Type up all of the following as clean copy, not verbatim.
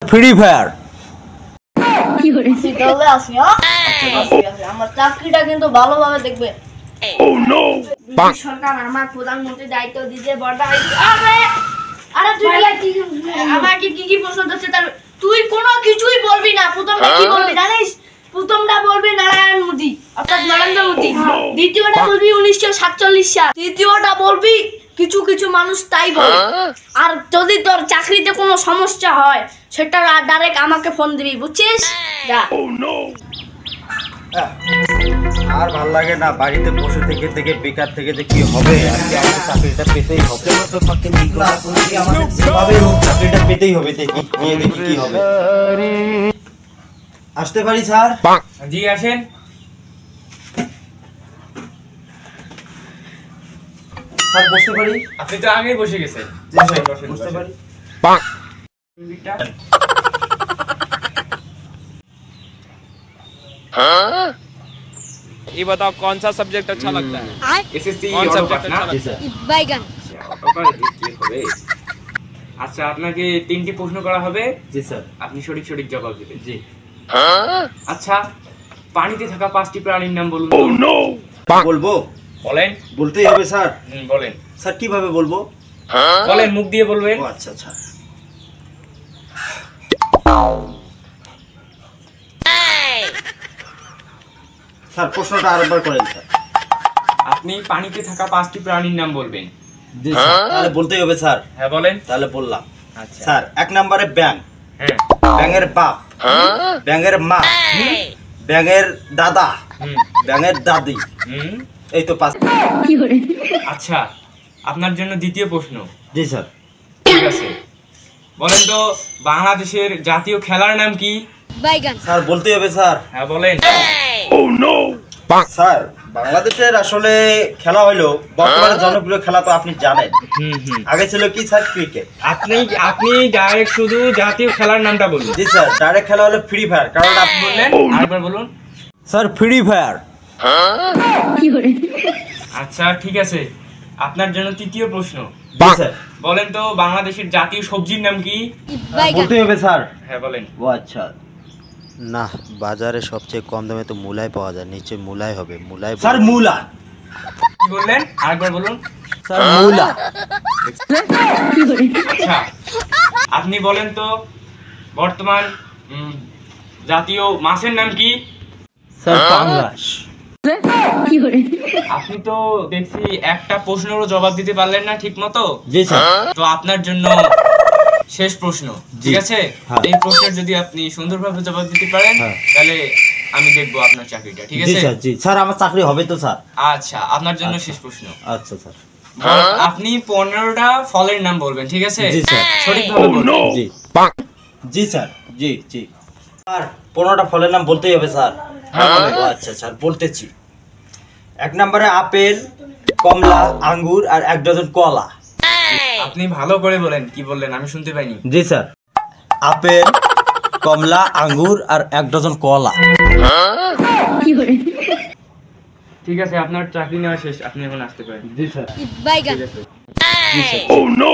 Free fire. আমার চাকরিটা কিন্তু ভালোভাবে দেখবে। সরকার আমার প্রধানমন্ত্রী দায়িত্ব দিতে আমাকে কি কি প্রশ্ন হচ্ছে তার তুই কোনো কিছুই বলবি না। প্রথমটা কি বলবি জানিস? প্রথমটা বলবি নারায়ণ মোদী অর্থাৎ নরেন্দ্র মোদী, দ্বিতীয়টা বলবি 1947 সাল, তৃতীয়টা বলবি কিছু কিছু মানুষ তাই বলে। আর যদি তোর চাকরিতে কোনো সমস্যা হয় সেটা ডাইরেক্ট আমাকে ফোন দিবি, বুঝছিস? যা। আর ভাল লাগে না বাড়িতে বসে থেকে থেকে বেকার থেকে যে কি হবে। আজকে আমাকে চাকরিটা পেতেই হবে, চাকরিটা পেতেই হবে। দেখি কি হবে। আসতে পারি স্যার? জি আসেন। স্যার বসতে পারি? আপনি তো আগেই বসে গেছেন। জি স্যার বসতে পারি। ये बताओ कौन सा सब्जेक्ट अच्छा लगता है? এসএসসি कौन অটো सब्जेक्ट না? अच्छा জি लगता है? স্যার। বাইগান। কি হবে? আচ্ছা আপনাকে 3টি প্রশ্ন করা হবে, জি স্যার। আপনি সঠিক সঠিক জবাব দিবেন। জি। আচ্ছা পানিতে থাকা 5টি প্রাণীর নাম বলুন। বলবো? বলেন। বলতেই হবে স্যার? বলেন। স্যার কিভাবে বলবো? বলেন, মুখ দিয়ে বলবেন। ও আচ্ছা আচ্ছা। স্যার প্রশ্নটা আরেকবার করেন স্যার। আপনি পানিতে থাকা 5টি প্রাণীর নাম বলবেন। জি স্যার। তাহলে বলতেই হবে স্যার? হ্যাঁ বলেন। তাহলে বললাম। আচ্ছা স্যার 1 নম্বরে ব্যাঙ, হ্যাঁ, ব্যাঙের বাপ, ব্যাঙের মা, ব্যাঙের দাদা, ব্যাঙের দাদি, এই তো 5। আচ্ছা আপনার জন্য দ্বিতীয় প্রশ্ন। জি স্যার। ঠিক আছে, বলেন তো বাংলাদেশের জাতীয় খেলার নাম কি? বাইগান। স্যার বলতেই হবে স্যার? হ্যাঁ বলেন। স্যার বাংলাদেশের আসলে খেলা হলো বর্তমানে জনপ্রিয় খেলা তো আপনি জানেন। আগে ছিল কি স্যার? ক্রিকেট। আপনি ডাইরেক্ট শুধু জাতীয় খেলার নামটা বলুন। জি স্যার। ডাইরেক্ট খেলা হলো ফ্রি ফায়ার। কারণ আপনি বললেন, আরেকবার বলুন। Sir free fire. আচ্ছা ঠিক আছে, আপনার জন্য তৃতীয় প্রশ্ন। জি স্যার। বলেন তো বাংলাদেশের জাতীয় সবজির নাম কি? বলতেই হবে স্যার? হ্যাঁ বলেন। ও আচ্ছা। না, বাজারে সবচেয়ে কম দামে তো মূলাই পাওয়া যায়, নিচে মূলাই হবে। মূলাই স্যার মূলা। কি বললেন? আরেকবার বলুন। স্যার মূলা। আচ্ছা আপনি বলেন তো বর্তমান জাতীয় মাছের নাম কি? স্যার পাঙ্গাস। আপনি তো দেখছি একটা প্রশ্নেরও জবাব দিতে পারলেন না ঠিক মতো। জি স্যার। তো আপনার জন্য শেষ প্রশ্ন, ঠিক আছে? এই প্রশ্নের যদি আপনি সুন্দরভাবে জবাব দিতে পারেন তাহলে আমি দেখবো আপনার চাকরিটা, ঠিক আছে? জি স্যার। জি স্যার। আমার চাকরি হবে তো স্যার? আচ্ছা আপনার জন্য শেষ প্রশ্ন। আচ্ছা স্যার। আপনি 15টা ফলের নাম বলবেন, ঠিক আছে? জি স্যার। সঠিকভাবে বলবেন। জি। জি স্যার। জি জি। স্যার 15টা ফলের নাম বলতেই হবে স্যার? ও আচ্ছা স্যার বলতেছি। 1 নম্বরে আপেল, কমলা, আঙ্গুর আর 1 ডজন কলা। আপনি ভালো করে বলেন, কি বললেন আমি শুনতে পাইনি। জি স্যার। আপেল, কমলা, আঙ্গুর আর 1 ডজন কলা। ঠিক আছে, আপনার চাকরি নেওয়া শেষ, আপনি এখন আসতে পারেন। জি স্যার। বাইগান।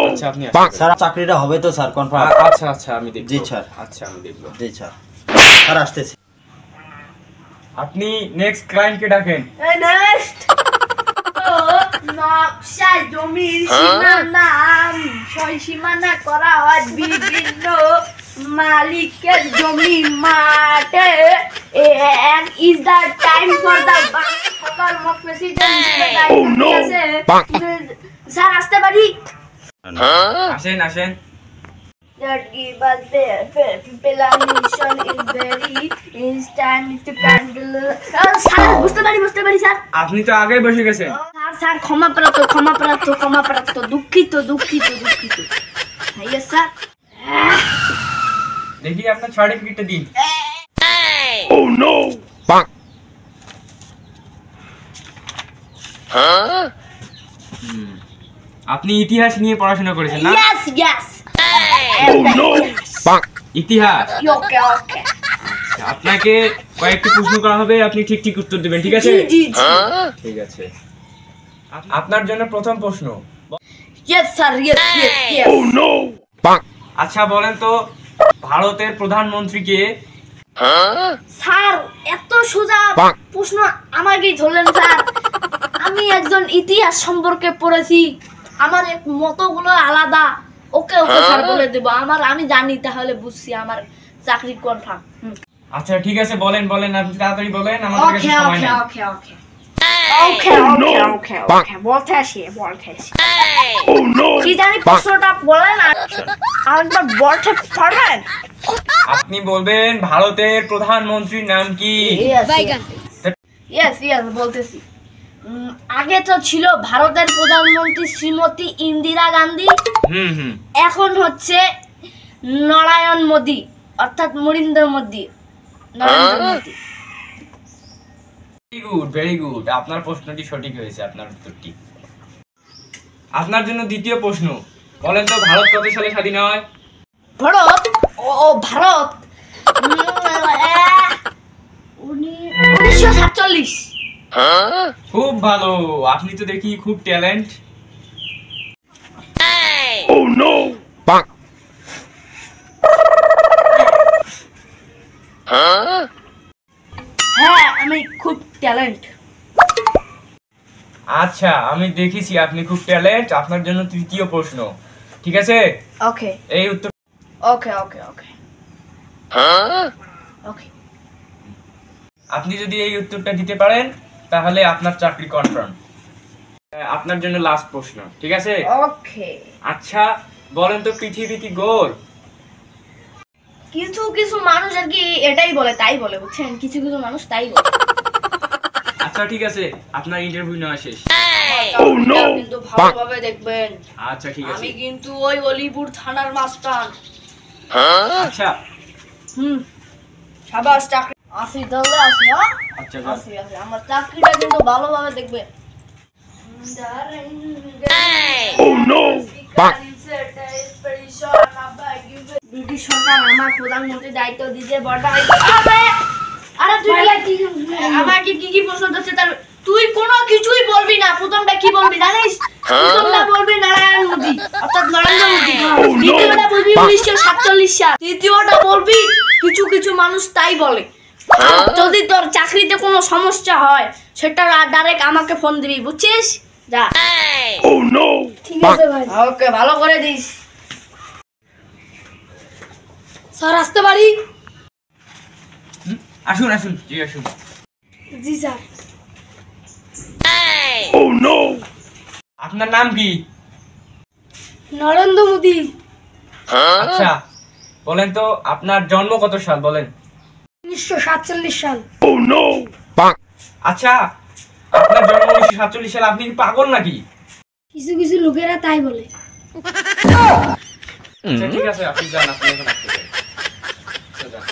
আচ্ছা আপনি আসতে স্যার চাকরিটা হবে তো স্যার কনফার্ম? পারেন। আচ্ছা আচ্ছা আমি দেখব। জি স্যার। আচ্ছা আমি দেখব। জি স্যার। স্যার আসতেছি। আপনি নেক্সট ক্লায়েন্টকে ডাকেন। নেক্সট নকশা জমির সীমানা সীমানা করা হয় বিভিন্ন মালিকের জমি মাঠে। and is the time for the সরকার মোট প্রেসিডেন্ট স্যার আসতে পারি? আসেন আসেন। that give us their permission is very instant to handle sir বুঝতে পারি স্যার। আপনি তো আগেই বসে গেছেন। স্যার ক্ষমা প্রাপ্ত দুঃখিত ভাইয়া স্যার। দেখি আপনার সার্টিফিকেটটা দিন। আপনি ইতিহাস নিয়ে পড়াশোনা করেছেন না? Yes. ইতিহাস। Okay. আপনাকে কয়েকটি প্রশ্ন করা হবে, আপনি ঠিক উত্তর দিবেন, ঠিক আছে? জি। ঠিক আছে। আপনার জন্য প্রথম প্রশ্ন। Yes sir, yes. আচ্ছা বলেন তো ভারতের প্রধানমন্ত্রীকে? স্যার এত সোজা প্রশ্ন আমাকেই ধরলেন স্যার। আমি একজন ইতিহাস সম্পর্কে পড়েছি, আমার মতগুলো আলাদা। ওকে ওকে স্যার বলে দেবো, আমি জানি, তাহলে বুঝছি আমার চাকরি কনফার্ম। আচ্ছা ঠিক আছে, বলেন বলেন, আপনি তাড়াতাড়ি বলেন, আমাদের কাছে ওকে সময় ওকে নেই। ওকে ওকে ওকে ওকে ওকে ওকে বলতে আসি। কি জানি প্রশ্নটা বলেন আরেকবার বলতে পারবেন? আপনি বলবেন ভারতের প্রধানমন্ত্রীর নাম কি? ইয়েস ইয়েস বলতেছি। আগে তো ছিল ভারতের প্রধানমন্ত্রী শ্রীমতী ইন্দিরা গান্ধী, হুম এখন হচ্ছে নরেন্দ্র মোদী, অর্থাৎ নরেন্দ্র মোদী। ভেরি গুড, আপনার প্রশ্নটি সঠিক হয়েছে, আপনার উত্তরটি। আপনার জন্য দ্বিতীয় প্রশ্ন, বলেন তো ভারত কত সালে স্বাধীন হয়? ভারত ভারত 1947। খুব ভালো, আপনি তো দেখি খুব ট্যালেন্ট। হ্যাঁ আমি খুব ট্যালেন্ট। আচ্ছা আমি দেখেছি আপনি খুব ট্যালেন্ট। আপনার জন্য তৃতীয় প্রশ্ন, ঠিক আছে? ওকে এই উত্তর ওকে ওকে ওকে ওকে আপনি যদি এই উত্তরটা দিতে পারেন তাহলে আপনার চাকরি কনফার্ম। আপনার জন্য লাস্ট প্রশ্ন, ঠিক আছে? ওকে আচ্ছা বলেন তো পৃথিবী কি গোল? কিছু কিছু মানুষ আর কি এটাই বলে, তাই বলে, বুঝছেন? কিছু কিছু মানুষ তাই বলে। আচ্ছা ঠিক আছে, আপনার ইন্টারভিউ নেওয়া শেষ। কিন্তু ভালোভাবে দেখবেন, আচ্ছা ঠিক আছে। আমি কিন্তু ওই অলিপুর থানার মাস্টার। আচ্ছা সাবাস, চাকরি আসি তাহলে আসি। হ্যাঁ আচ্ছা আসি আসি, আমার চাকরিটা কিন্তু ভালোভাবে দেখবে। ব্রিটিশ সরকার আমার প্রধানমন্ত্রী দায়িত্ব দিতে আমাকে কি কি প্রশ্ন হচ্ছে তার তুই কোনো কিছুই বলবি না। প্রথমটা কি বলবি জানিস? প্রথমটা বলবি নারায়ণ মোদী, অর্থাৎ নরেন্দ্র মোদী। দ্বিতীয়টা বলবি 1947 সাল। তৃতীয়টা বলবি কিছু কিছু মানুষ তাই বলে। আর যদি তোর চাকরিতে কোনো সমস্যা হয় সেটা ডাইরেক্ট আমাকে ফোন দিবি, বুঝছিস? যা। ঠিক আছে ভাই, ওকে ভালো করে দিস। স্যার আসতে পারি? আসুন আসুন, জি আসুন। জি স্যার। আপনার নাম কি? নরেন্দ্র মোদী। আচ্ছা বলেন তো আপনার জন্ম কত সাল বলেন? 1947 সাল। আচ্ছা আপনার জন্ম 1947 সাল, আপনি কি পাগল নাকি? কিছু কিছু লোকেরা তাই বলে। আচ্ছা ঠিক আছে, আপনি যান, আপনি এখন আসতে পারেন। আচ্ছা, যান।